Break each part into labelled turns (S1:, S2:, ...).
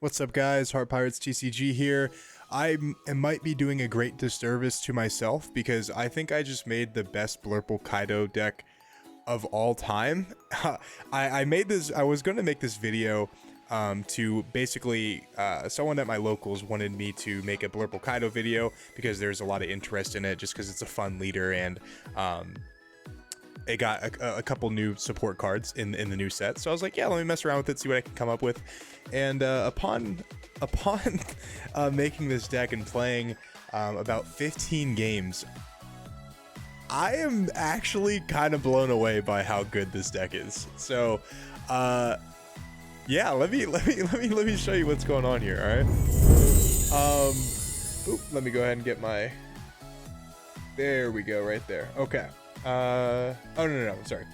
S1: What's up, guys? Heart Pirates TCG here. I might be doing a great disservice to myself because I think I just made the best Blurple Kaido deck of all time. I was going to make this video to basically someone at my locals wanted me to make a Blurple Kaido video because there's a lot of interest in it just because it's a fun leader, and it got a couple new support cards in the new set. So I was like, yeah, let me mess around with it, see what I can come up with. And upon making this deck and playing about 15 games, I am actually kind of blown away by how good this deck is. So yeah, let me show you what's going on here. All right. Let me go ahead and get my, there we go, right there. Okay. Oh no, sorry,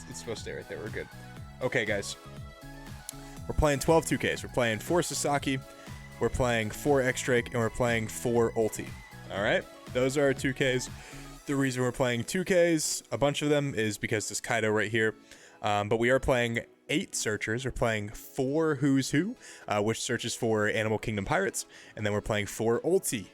S1: it's supposed to stay right there. We're good. Okay, guys, we're playing 12 2Ks. We're playing 4 Sasaki, we're playing 4 X-Drake, and we're playing 4 Ulti. All right, those are our 2Ks. The reason we're playing 2Ks, a bunch of them, is because this Kaido right here, but we are playing 8 searchers. We're playing 4 Who's Who, which searches for Animal Kingdom Pirates, and then we're playing 4 Ulti,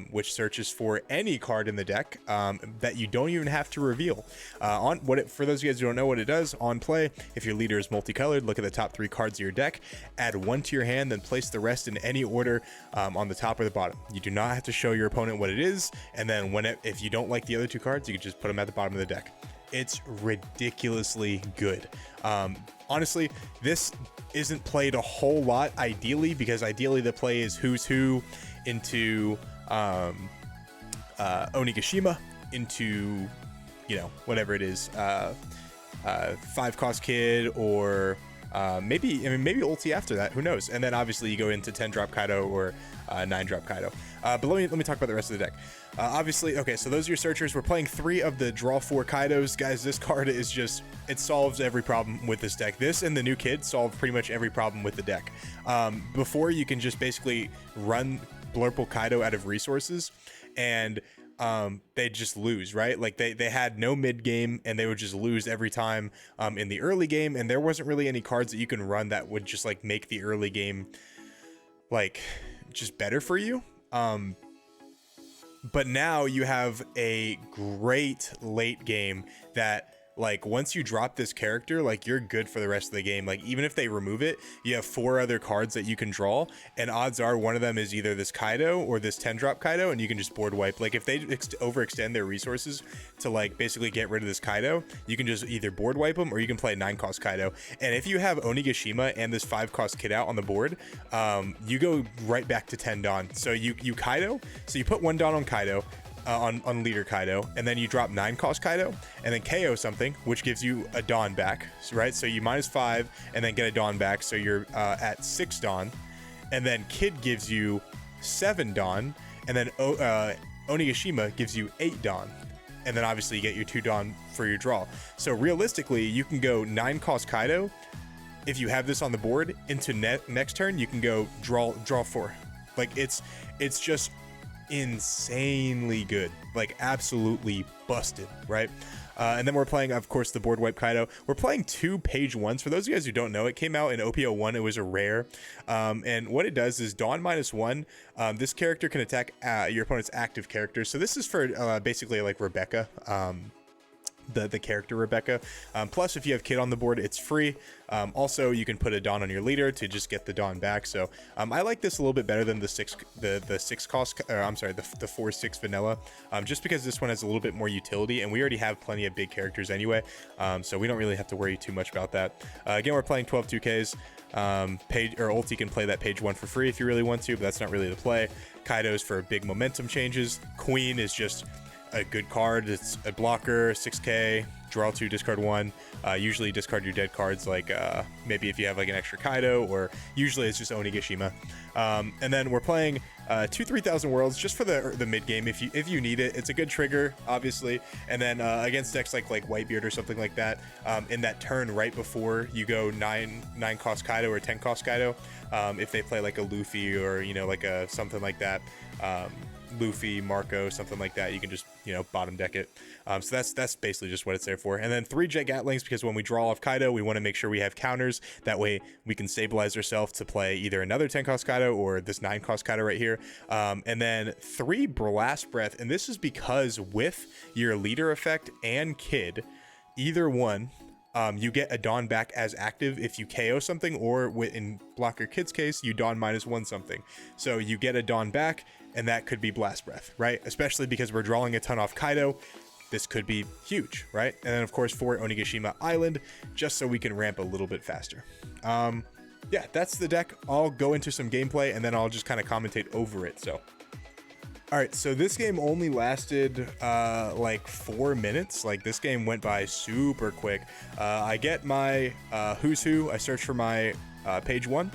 S1: which searches for any card in the deck that you don't even have to reveal. For those of you guys who don't know what it does, on play, if your leader is multicolored, look at the top 3 cards of your deck, add 1 to your hand, then place the rest in any order on the top or the bottom. You do not have to show your opponent what it is, and then if you don't like the other 2 cards, you can just put them at the bottom of the deck. It's ridiculously good. Honestly, this isn't played a whole lot ideally, because ideally the play is Who's Who into Onigashima into, you know, whatever it is, 5-cost kid, or maybe Ulti after that, who knows. And then obviously you go into 10-drop Kaido or 9-drop Kaido. But let me talk about the rest of the deck. Obviously, okay, so those are your searchers. We're playing 3 of the draw 4 Kaidos. Guys, this card is just, it solves every problem with this deck. This and the new kid solve pretty much every problem with the deck. Before, you can just basically run Blurple Kaido out of resources, and they just lose, right? Like they had no mid game, and they would just lose every time in the early game, and there wasn't really any cards that you can run that would just like make the early game like just better for you. But now you have a great late game that, like, once you drop this character, like, you're good for the rest of the game. Like, even if they remove it, you have 4 other cards that you can draw, and odds are one of them is either this Kaido or this 10-drop Kaido, and you can just board wipe. Like, if they overextend their resources to, like, basically get rid of this Kaido, you can just either board wipe them, or you can play 9-cost Kaido. And if you have Onigashima and this 5-cost kid out on the board, you go right back to 10 Dawn. So you Kaido, so you put 1 Dawn on Kaido, on leader Kaido, and then you drop 9-cost Kaido, and then KO something, which gives you a Dawn back, right? So you -5 and then get a Dawn back, so you're at 6 Dawn, and then Kid gives you 7 Dawn, and then Onigashima gives you 8 Dawn, and then obviously you get your 2 Dawn for your draw. So realistically, you can go 9-cost Kaido. If you have this on the board, into next turn, you can go draw 4. Like, it's just insanely good, like absolutely busted, right? And then we're playing, of course, the board wipe Kaido. We're playing 2 page 1s. For those of you guys who don't know, it came out in OPO1. It was a rare, and what it does is Dawn -1. This character can attack your opponent's active character. So this is for basically like Rebecca, the character Rebecca. Plus, if you have Kid on the board, it's free. Also, you can put a Dawn on your leader to just get the Dawn back. So I like this a little bit better than the 6-cost, I'm sorry, the 4/6 vanilla, just because this one has a little bit more utility, and we already have plenty of big characters anyway, so we don't really have to worry too much about that. Again, we're playing 12 2Ks. Ulti can play that page 1 for free if you really want to, but that's not really the play. Kaido's for big momentum changes. Queen is just a good card. It's a blocker, 6K, draw 2, discard 1. Usually discard your dead cards, like maybe if you have like an extra Kaido, or usually it's just Onigashima. And then we're playing 2 3000 Worlds just for the mid game if you need it. It's a good trigger, obviously. And then against decks like Whitebeard or something like that, in that turn right before you go 9-cost Kaido or 10-cost Kaido, if they play like a Luffy or, you know, like a something like that, Luffy, Marco, something like that, you can just you know, bottom deck it. So that's basically just what it's there for. And then 3 Jet Gatlings, because when we draw off Kaido, we want to make sure we have counters. That way we can stabilize ourselves to play either another 10 cost Kaido or this 9 cost Kaido right here. And then 3 Blast Breath, and this is because with your leader effect and Kid, either one, you get a Dawn back as active if you KO something, or in Blocker Kid's case, you Dawn -1 something. So you get a Dawn back, and that could be Blast Breath, right? Especially because we're drawing a ton off Kaido. This could be huge, right? And then of course 4 Onigashima Island, just so we can ramp a little bit faster. Yeah, that's the deck. I'll go into some gameplay and then I'll just kind of commentate over it. So, all right, so this game only lasted like 4 minutes. Like, this game went by super quick. I get my Who's Who. I search for my page 1.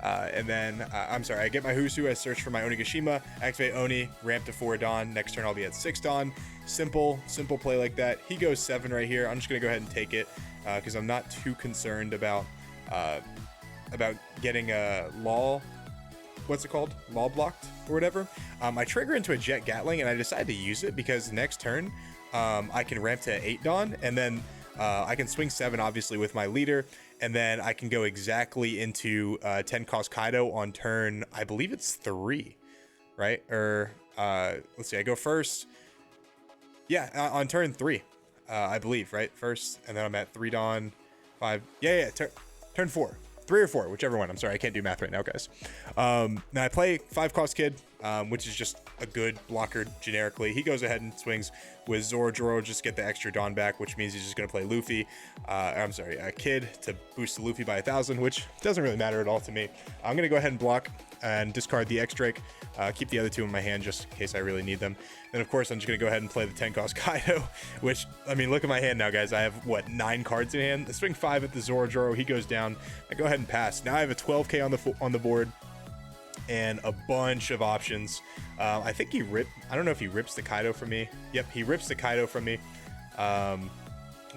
S1: And then, I'm sorry, I get my Who's Who, I search for my Onigashima, activate Oni, ramp to 4 Dawn. Next turn I'll be at 6 Dawn. Simple play like that. He goes 7 right here. I'm just gonna go ahead and take it because I'm not too concerned about getting a law, what's it called? Law blocked or whatever. I trigger into a Jet Gatling and I decide to use it because next turn I can ramp to 8 Dawn, and then I can swing 7 obviously with my leader, and then I can go exactly into 10 cost Kaido on turn, I believe it's 3, right? Or let's see, I go first. Yeah, on turn 3, I believe, right? First, and then I'm at 3 Dawn, 5. Yeah, turn 4. 3 or 4, whichever one. I'm sorry, I can't do math right now, guys. Now I play 5 cost Kid, which is just a good blocker generically. He goes ahead and swings with Zoro just get the extra Dawn back, which means he's just going to play Luffy. I'm sorry, Kid to boost the Luffy by 1,000, which doesn't really matter at all to me. I'm going to go ahead and block and discard the X-Drake, keep the other 2 in my hand just in case I really need them. Then of course I'm just going to go ahead and play the 10 cost Kaido, which, I mean, look at my hand now, guys. I have, what, 9 cards in hand? I swing 5 at the Zoro, he goes down. I go ahead and pass. Now I have a 12k on the board and a bunch of options. I think I don't know if he rips the Kaido from me. Yep, he rips the Kaido from me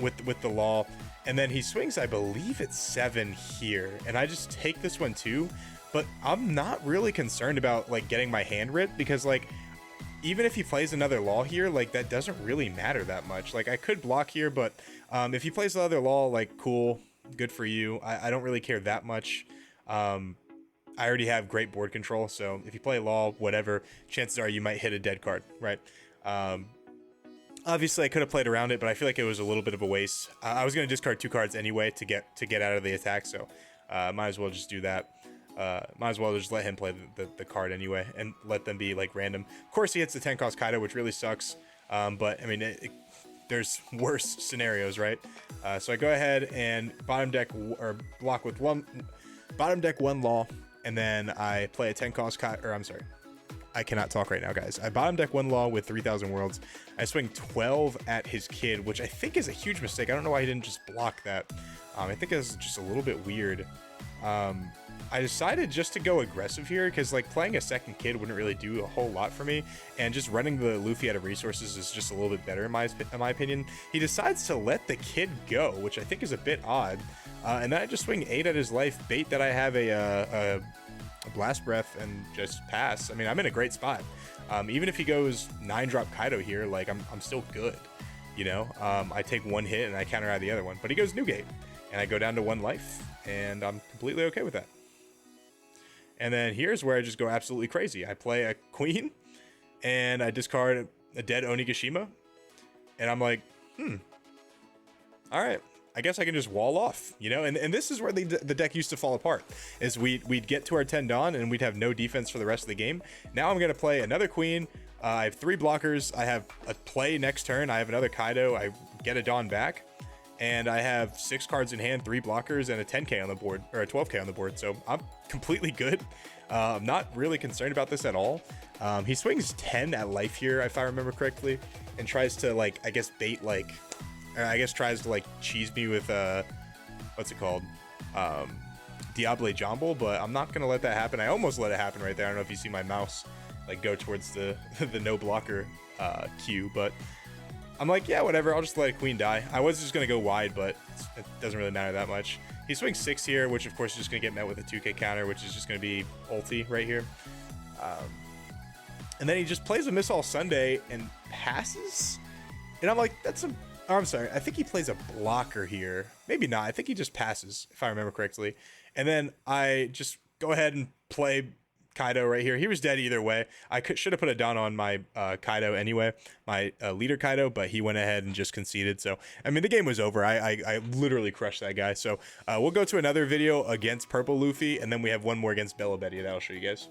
S1: with the law. And then he swings, I believe it's 7 here. And I just take this one too. But I'm not really concerned about like getting my hand ripped, because like even if he plays another law here, like that doesn't really matter that much. Like I could block here, but if he plays the other law, like cool, good for you. I don't really care that much. I already have great board control, so if you play law, whatever, chances are you might hit a dead card, right? Obviously I could have played around it, but I feel like it was a little bit of a waste. I was going to discard 2 cards anyway to get out of the attack, so might as well just do that. Might as well just let him play the card anyway and let them be like random. Of course he hits the 10 cost Kaido, which really sucks, but I mean there's worse scenarios, right? So I go ahead and bottom deck one law, and then I play a 10 cost Kaido, or I'm sorry, I cannot talk right now, guys. I bottom deck 1 law with 3,000 worlds. I swing 12 at his Kid, which I think is a huge mistake. I don't know why he didn't just block that. I think it's just a little bit weird. I decided just to go aggressive here because like playing a second Kid wouldn't really do a whole lot for me, and just running the Luffy out of resources is just a little bit better in my opinion. He decides to let the Kid go, which I think is a bit odd, and then I just swing 8 at his life, bait that I have a Blast Breath, and just pass. I mean, I'm in a great spot. Even if he goes 9-drop Kaido here, like I'm still good, you know. I take 1 hit and I counter out the other one, but he goes Newgate and I go down to 1 life, and I'm completely okay with that. And then here's where I just go absolutely crazy. I play a Queen and I discard a dead Onigashima, and I'm like, all right, I guess I can just wall off, you know. And this is where the deck used to fall apart, is we'd get to our 10 Dawn and we'd have no defense for the rest of the game. Now I'm gonna play another Queen. I have 3 blockers. I have a play next turn. I have another Kaido. I get a Dawn back, and I have 6 cards in hand, 3 blockers, and a 10k on the board, or a 12k on the board. So I'm completely good. I'm not really concerned about this at all. He swings 10 at life here, if I remember correctly, and tries to, like, I guess bait, like, or I guess tries to like cheese me with what's it called, Diable Jumble, but I'm not gonna let that happen. I almost let it happen right there. I don't know if you see my mouse like go towards the the no blocker queue, but I'm like, yeah, whatever, I'll just let a Queen die. I was just gonna go wide, but it doesn't really matter that much. He swings 6 here, which of course is just gonna get met with a 2k counter, which is just gonna be ulti right here. And then he just plays a Miss All Sunday and passes. And I'm like, that's a... Oh, I'm sorry. I think he plays a blocker here. Maybe not. I think he just passes, if I remember correctly. And then I just go ahead and play Kaido right here. He was dead either way. I should have put a down on my Kaido anyway, my leader Kaido, but he went ahead and just conceded. So, I mean, the game was over. I literally crushed that guy. So we'll go to another video against Purple Luffy, and then we have one more against Belo Betty that I'll show you guys.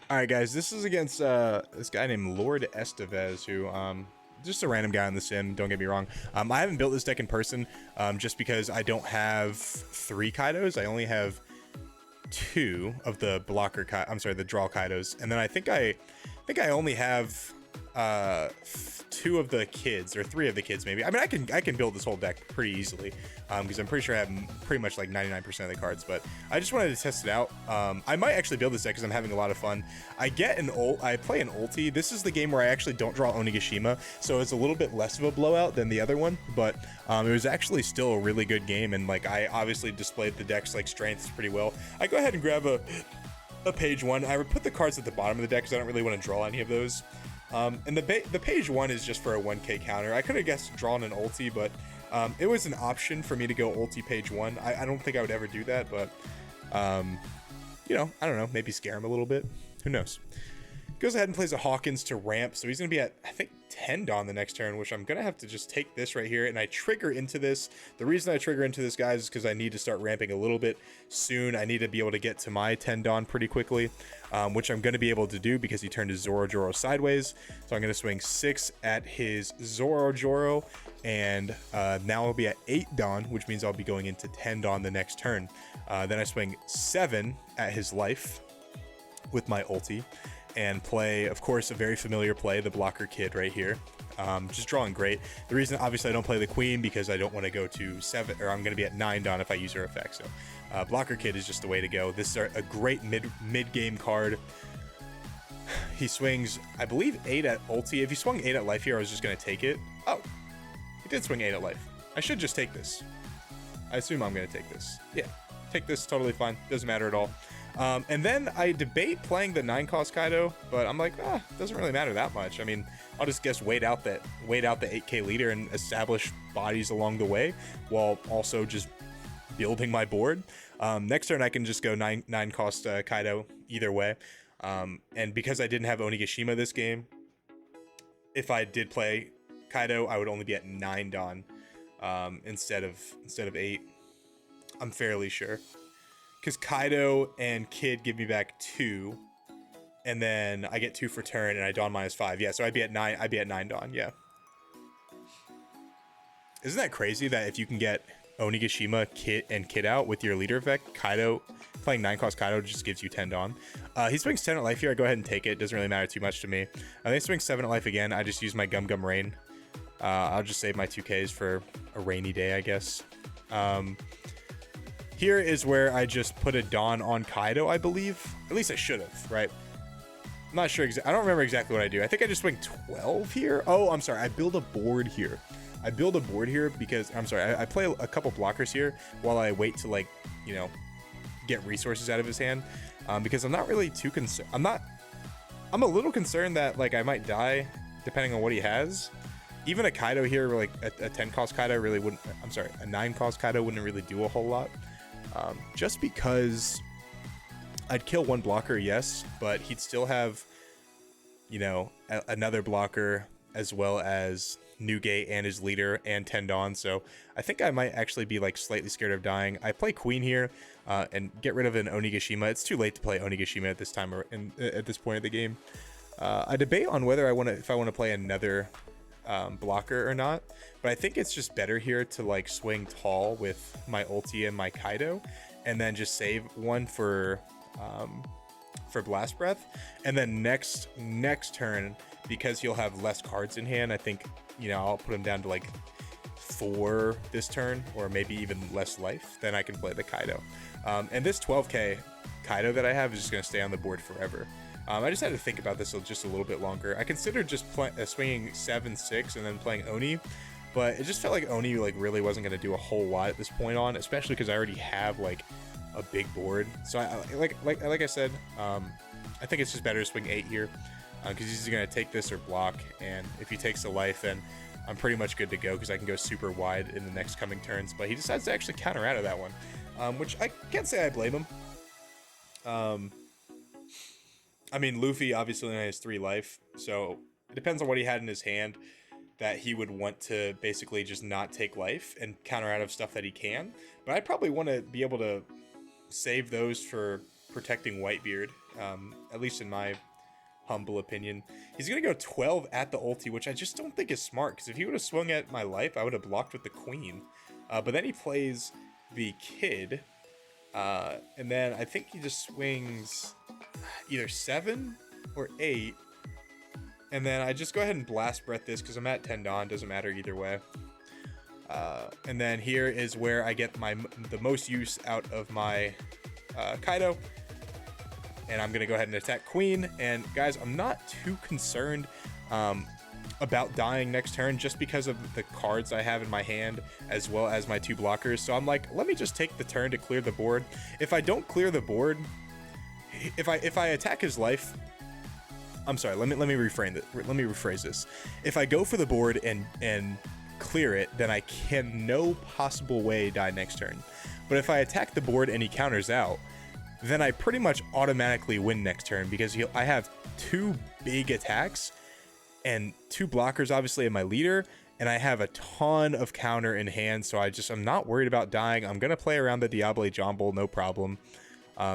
S1: All right, guys, this is against this guy named Lord Estevez, who just a random guy on the sim, don't get me wrong. I haven't built this deck in person just because I don't have 3 Kaidos. I only have 2 of the blocker the draw Kaidos, and then I think I only have 2 of the kids, or 3 of the kids maybe. I mean, I can build this whole deck pretty easily because I'm pretty sure I have pretty much like 99% of the cards, but I just wanted to test it out. I might actually build this deck because I'm having a lot of fun. I play an ulti. This is the game where I actually don't draw Onigashima, so it's a little bit less of a blowout than the other one, but it was actually still a really good game, and like I obviously displayed the deck's like strengths pretty well. I go ahead and grab a page 1. I would put the cards at the bottom of the deck because I don't really want to draw any of those. And the page 1 is just for a 1k counter. I could have guessed drawn an ulti, but it was an option for me to go ulti page 1. I don't think I would ever do that, but you know, I don't know, maybe scare him a little bit. Who knows? Goes ahead and plays a Hawkins to ramp, so he's gonna be at, I think, 10 Dawn the next turn, which I'm gonna have to just take this right here, and I trigger into this. The reason I trigger into this, guys, is because I need to start ramping a little bit soon. I need to be able to get to my 10 Dawn pretty quickly, which I'm gonna be able to do because he turned his Zoro sideways. So I'm gonna swing 6 at his Zoro, and now I'll be at 8 Dawn, which means I'll be going into 10 Dawn the next turn. Then I swing 7 at his life with my ulti, and play, of course, a very familiar play, the blocker kid right here. Just drawing great. The reason, obviously, I don't play the queen because I don't want to go to 7, or I'm going to be at 9 Dawn if I use her effect. So blocker kid is just the way to go. This is a great mid-game card. He swings, I believe, 8 at ulti. If he swung 8 at life here, I was just going to take it. Oh, he did swing 8 at life. I should just take this. I assume I'm going to take this. Yeah, take this, totally fine. Doesn't matter at all. And then I debate playing the 9-cost Kaido, but I'm like, doesn't really matter that much. I mean, I'll just guess wait out the 8k leader and establish bodies along the way while also just building my board. Next turn I can just go 9-cost Kaido either way. And because I didn't have Onigashima this game, if I did play Kaido, I would only be at 9 Dawn instead of 8. I'm fairly sure. Because Kaido and Kid give me back 2, and then I get 2 for turn, and I Dawn -5. Yeah, so I'd be at 9. I'd be at 9 Dawn. Yeah. Isn't that crazy that if you can get Onigashima, Kid out with your leader effect, Kaido playing 9-cost Kaido just gives you 10 Dawn. He swings 10 at life here. I go ahead and take it. Doesn't really matter too much to me. They swing 7 at life again. I just use my Gum Rain. I'll just save my 2Ks for a rainy day, I guess. Here is where I just put a Dawn on Kaido, I believe. At least I should have, right? I'm not sure. I don't remember exactly what I do. I think I just swing 12 here. Oh, I'm sorry. I build a board here. Because, I'm sorry, I play a couple blockers here while I wait to, like, you know, get resources out of his hand. Because I'm not really too concerned. I'm a little concerned that, like, I might die depending on what he has. Even a Kaido here, like a 10-cost Kaido really wouldn't, I'm sorry, a 9-cost Kaido wouldn't really do a whole lot. Just because I'd kill one blocker, yes, but he'd still have, you know, another blocker as well as Newgate and his leader and 10 Dawn. So I think I might actually be like slightly scared of dying. I play Queen here and get rid of an Onigashima. It's too late to play Onigashima at this time, or at this point of the game. I debate on whether if I want to play another blocker or not, but I think it's just better here to like swing tall with my ulti and my Kaido, and then just save one for Blast Breath, and then next turn, because he'll have less cards in hand, I think, you know, I'll put him down to like 4 this turn, or maybe even less life. Then I can play the Kaido, and this 12k Kaido that I have is just going to stay on the board forever. I just had to think about this just a little bit longer. I considered just swinging 7-6 and then playing Oni, but it just felt like Oni like really wasn't going to do a whole lot at this point on, especially because I already have like a big board. So like I said, I think it's just better to swing 8 here, because he's going to take this or block, and if he takes a life, then I'm pretty much good to go, because I can go super wide in the next coming turns. But he decides to actually counter out of that one, which I can't say I blame him. I mean, Luffy obviously only has 3 life, so it depends on what he had in his hand that he would want to basically just not take life and counter out of stuff that he can. But I'd probably want to be able to save those for protecting Whitebeard, at least in my humble opinion. He's going to go 12 at the ulti, which I just don't think is smart, because if he would have swung at my life, I would have blocked with the queen. But then he plays the kid, and then I think he just swings either 7 or 8. And then I just go ahead and blast breath this because I'm at 10 Dawn, doesn't matter either way. And then here is where I get the most use out of my Kaido. And I'm gonna go ahead and attack Queen. And guys, I'm not too concerned about dying next turn just because of the cards I have in my hand as well as my 2 blockers. So I'm like, let me just take the turn to clear the board. If I don't clear the board, if I attack his life, I'm sorry, let me rephrase this. If I go for the board and clear it, then I can no possible way die next turn. But if I attack the board and he counters out, then I pretty much automatically win next turn, because I have 2 big attacks and 2 blockers obviously in my leader, and I have a ton of counter in hand, so I'm not worried about dying. I'm gonna play around the Diable Jumble, no problem.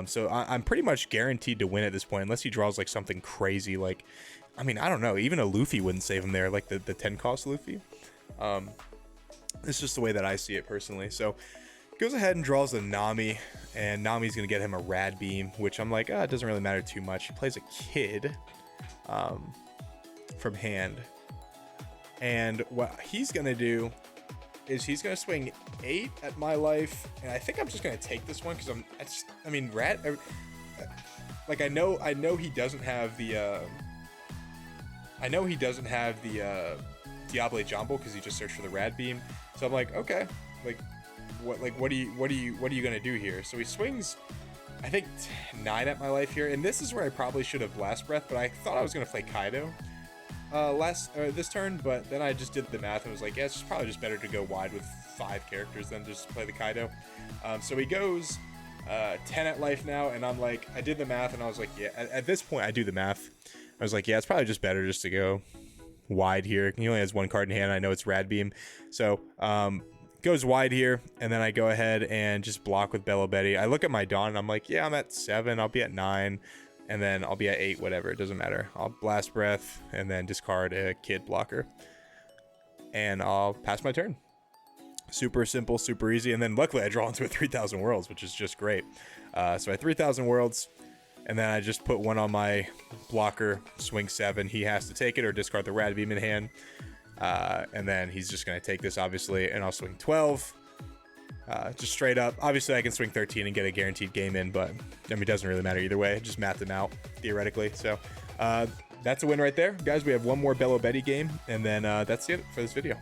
S1: So I'm pretty much guaranteed to win at this point, unless he draws like something crazy. Like, I mean, I don't know. Even a Luffy wouldn't save him there, like the 10 cost Luffy. It's just the way that I see it personally. So goes ahead and draws the Nami, and Nami's gonna get him a Rad Beam, which I'm like, it doesn't really matter too much. He plays a kid from hand, and what he's gonna do is he's gonna swing 8 at my life, and I think I'm just gonna take this one because I mean, like I know he doesn't have the Diable Jumble because he just searched for the Rad Beam. So I'm like, okay, what are you gonna do here? So he swings, I think 9 at my life here, and this is where I probably should have Blast Breath, but I thought I was gonna play Kaido this turn, but then I just did the math and was like, yeah, it's probably just better to go wide with 5 characters than just play the Kaido. So he goes 10 at life now, and I'm like, I did the math and I was like, yeah, at this point I do the math. I was like, yeah, it's probably just better just to go wide here. He only has 1 card in hand. I know it's Rad Beam, so goes wide here, and then I go ahead and just block with Belo Betty. I look at my Dawn and I'm like, yeah, I'm at 7, I'll be at 9, and then I'll be at 8, whatever, it doesn't matter. I'll Blast Breath and then discard a kid blocker, and I'll pass my turn. Super simple, super easy. And then luckily I draw into a 3000 Worlds, which is just great. So I 3000 Worlds, and then I just put 1 on my blocker, swing 7. He has to take it or discard the Rad Beam in hand. And then he's just going to take this, obviously, and I'll swing 12. Just straight up. Obviously, I can swing 13 and get a guaranteed game in, but I mean, it doesn't really matter either way. Just math them out, theoretically. So that's a win right there. Guys, we have 1 more Belo Betty game, and then that's it for this video.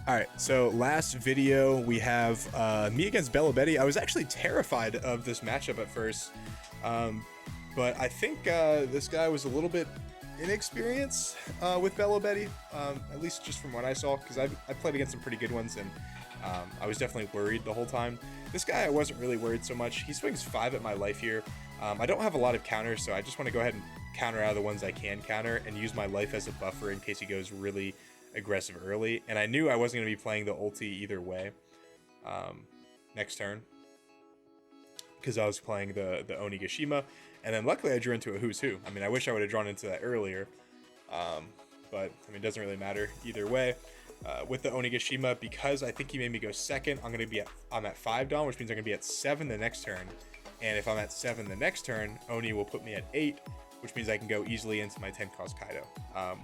S1: All right, so last video, we have me against Belo Betty. I was actually terrified of this matchup at first, but I think this guy was a little bit inexperienced with Belo Betty, at least just from what I saw, because I played against some pretty good ones, and I was definitely worried the whole time. This guy, I wasn't really worried so much. He swings 5 at my life here. I don't have a lot of counters, so I just want to go ahead and counter out of the ones I can counter and use my life as a buffer in case he goes really aggressive early. And I knew I wasn't going to be playing the ulti either way next turn, because I was playing the Onigashima, and then luckily I drew into a Who's Who. I mean, I wish I would have drawn into that earlier, but I mean, it doesn't really matter either way. With the Onigashima, because I think he made me go second, I'm at 5 Dawn, which means I'm gonna be at 7 the next turn. And if I'm at 7 the next turn, Oni will put me at 8, which means I can go easily into my 10 cost Kaido,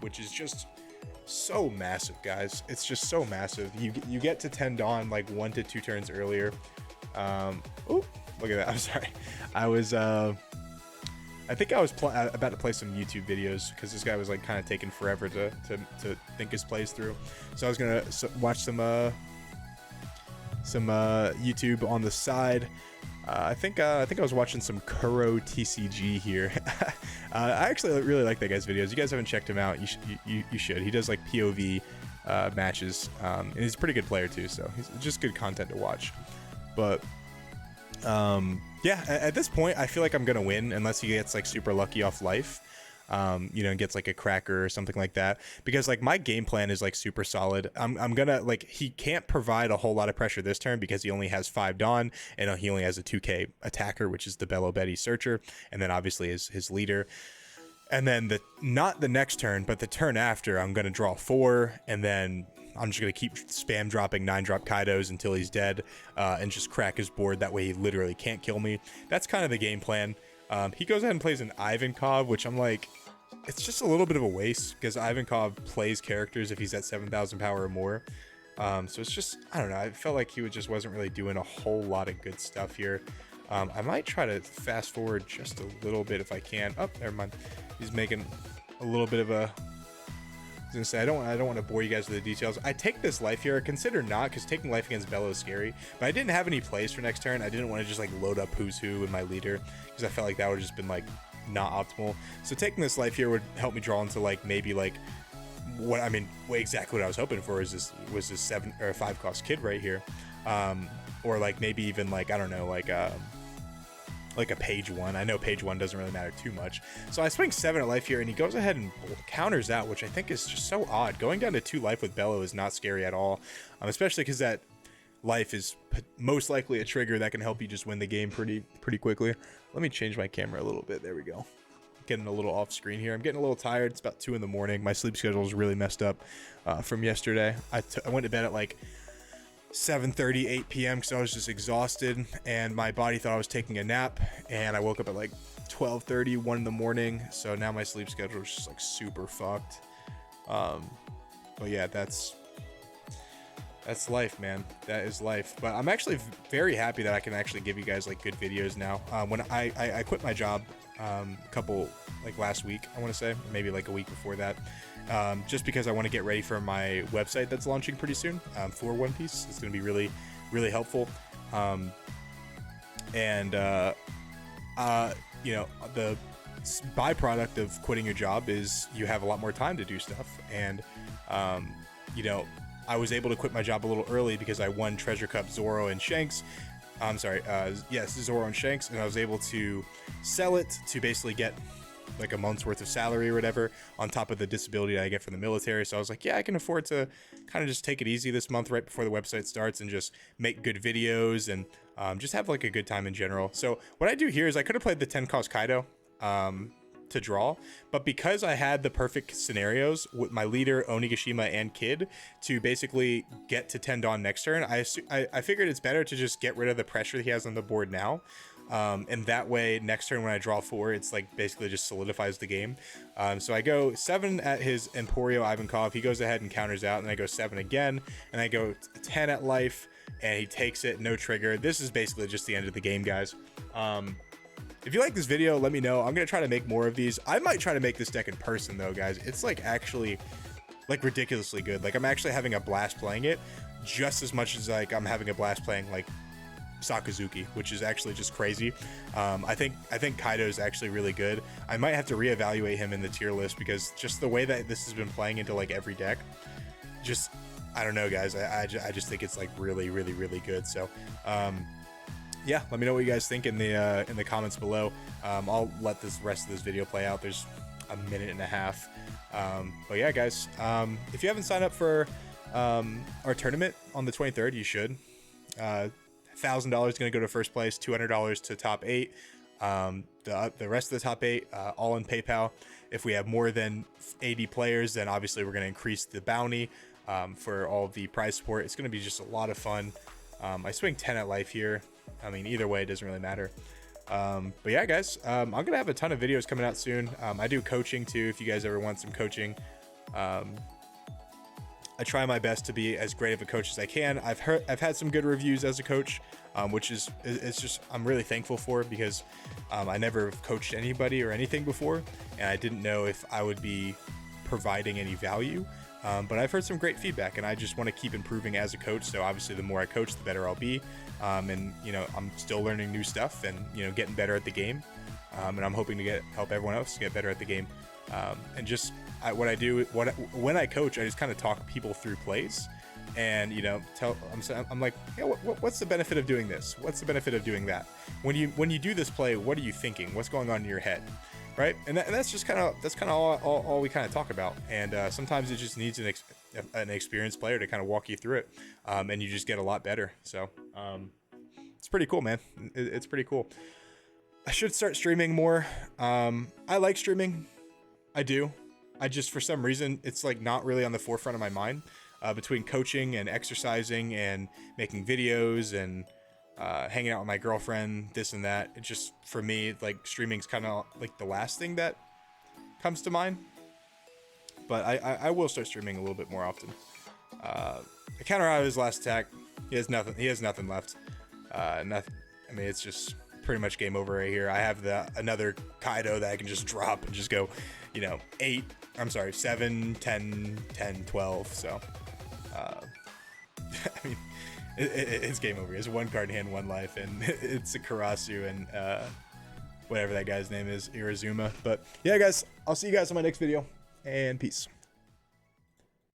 S1: which is just so massive, guys. It's just so massive. You get to 10 Dawn like 1 to 2 turns earlier. Oh, look at that. I'm sorry. I think I was about to play some YouTube videos because this guy was like kind of taking forever to think his plays through. So I was gonna watch some YouTube on the side. I think I was watching some Kuro TCG here. I actually really like that guy's videos. You guys haven't checked him out, you should. He does like POV matches, and he's a pretty good player too, so he's just good content to watch. But yeah, at this point I feel like I'm gonna win unless he gets like super lucky off life. You know, and gets like a cracker or something like that, because like my game plan is like super solid. I'm gonna like, he can't provide a whole lot of pressure this turn because he only has 5 Dawn and he only has a 2k attacker, which is the Belo Betty searcher, and then obviously his leader. And then not the next turn, but the turn after, I'm gonna draw 4, and then I'm just gonna keep spam dropping 9-drop Kaidos until he's dead, and just crack his board. That way he literally can't kill me. That's kind of the game plan. He goes ahead and plays an Ivankov, which I'm like, it's just a little bit of a waste because Ivankov plays characters if he's at 7,000 power or more. So it's just, I don't know, I felt like he wasn't really doing a whole lot of good stuff here. I might try to fast forward just a little bit if I can. Oh, never mind. He's making a little bit of a, I was gonna say, I don't want to bore you guys with the details. I take this life here. Consider not, because taking life against Belo is scary. But I didn't have any plays for next turn. I didn't want to just like load up who's who with my leader, because I felt like that would have just been like not optimal. So taking this life here would help me draw into like maybe like what, I mean, exactly what I was hoping for is this 7 or 5 cost kid right here, or like maybe even like, I don't know, like a page 1. I know page 1 doesn't really matter too much. So I swing 7 at life here, and he goes ahead and counters out, which I think is just so odd. Going down to 2 life with Belo is not scary at all, especially because that life is most likely a trigger that can help you just win the game pretty quickly. Let me change my camera a little bit. There we go. Getting a little off screen here. I'm getting a little tired. It's about 2 in the morning. My sleep schedule is really messed up from yesterday. I went to bed at like 7:30, 8 p.m. because I was just exhausted, and my body thought I was taking a nap, and I woke up at like 12:30, 1 in the morning. So now my sleep schedule is just like super fucked. But yeah, that's life, man. That is life. But I'm actually very happy that I can actually give you guys like good videos now. When I quit my job a couple, like last week, I want to say, maybe like a week before that, just because I want to get ready for my website that's launching pretty soon for One Piece. It's going to be really helpful. You know, the byproduct of quitting your job is you have a lot more time to do stuff. And you know, I was able to quit my job a little early because I won Treasure Cup Zoro and Shanks. I'm sorry, yes, Zoro and Shanks, and I was able to sell it to basically get like a month's worth of salary or whatever on top of the disability that I get from the military. So I was like, yeah, I can afford to kind of just take it easy this month right before the website starts and just make good videos and just have like a good time in general. So what I do here is I could have played the 10 cost Kaido to draw, but because I had the perfect scenarios with my leader Onigashima and Kid to basically get to 10 Dawn next turn, I figured it's better to just get rid of the pressure he has on the board now, and that way next turn when I draw 4, it's like basically just solidifies the game. So I go 7 at his Emporio Ivankov, he goes ahead and counters out, and I go 7 again, and I go 10 at life, and he takes it, no trigger. This is basically just the end of the game, guys. If you like this video, let me know. I'm gonna try to make more of these. I might try to make this deck in person though, guys. It's like actually like ridiculously good. Like I'm actually having a blast playing it just as much as like I'm having a blast playing like Sakazuki, which is actually just crazy. I think Kaido is actually really good. I might have to reevaluate him in the tier list because just the way that this has been playing into like every deck, just, I don't know, guys. I just think it's like really good. So yeah, let me know what you guys think in the comments below. I'll let this rest of this video play out. There's a minute and a half. But yeah, guys, if you haven't signed up for our tournament on the 23rd, you should. $1,000 is going to go to first place, $200 to top 8. The rest of the top 8, all in PayPal. If we have more than 80 players, then obviously we're going to increase the bounty for all of the prize support. It's going to be just a lot of fun. I swing 10 at life here. I mean, either way, it doesn't really matter. But yeah, guys, I'm going to have a ton of videos coming out soon. I do coaching too, if you guys ever want some coaching. I try my best to be as great of a coach as I can. I've had some good reviews as a coach, which is, it's just, I'm really thankful for, because I never coached anybody or anything before, and I didn't know if I would be providing any value. But I've heard some great feedback, and I just want to keep improving as a coach. So obviously, the more I coach, the better I'll be. And you know, I'm still learning new stuff, and you know, getting better at the game. And I'm hoping to help everyone else get better at the game. And just when I coach, I just kind of talk people through plays, and you know, I'm like, yeah, what's the benefit of doing this? What's the benefit of doing that? When you do this play, what are you thinking? What's going on in your head? Right, and that's just kind of all we kind of talk about, and sometimes it just needs an experienced player to kind of walk you through it, and you just get a lot better. So it's pretty cool, man. It's pretty cool. I should start streaming more. I like streaming, I do. I just, for some reason, it's like not really on the forefront of my mind. Between coaching and exercising and making videos and hanging out with my girlfriend, this and that. It just, for me, like streaming's kind of like the last thing that comes to mind. But I will start streaming a little bit more often. I counter out his last attack. He has nothing. He has nothing left. Nothing. I mean, it's just pretty much game over right here. I have another Kaido that I can just drop and just go, you know, 7, 10, 10, 12. So, I mean, it's game over. He has one card in hand, one life, and it's a Karasu and whatever that guy's name is, Irizuma. But yeah, guys, I'll see you guys in my next video, and peace.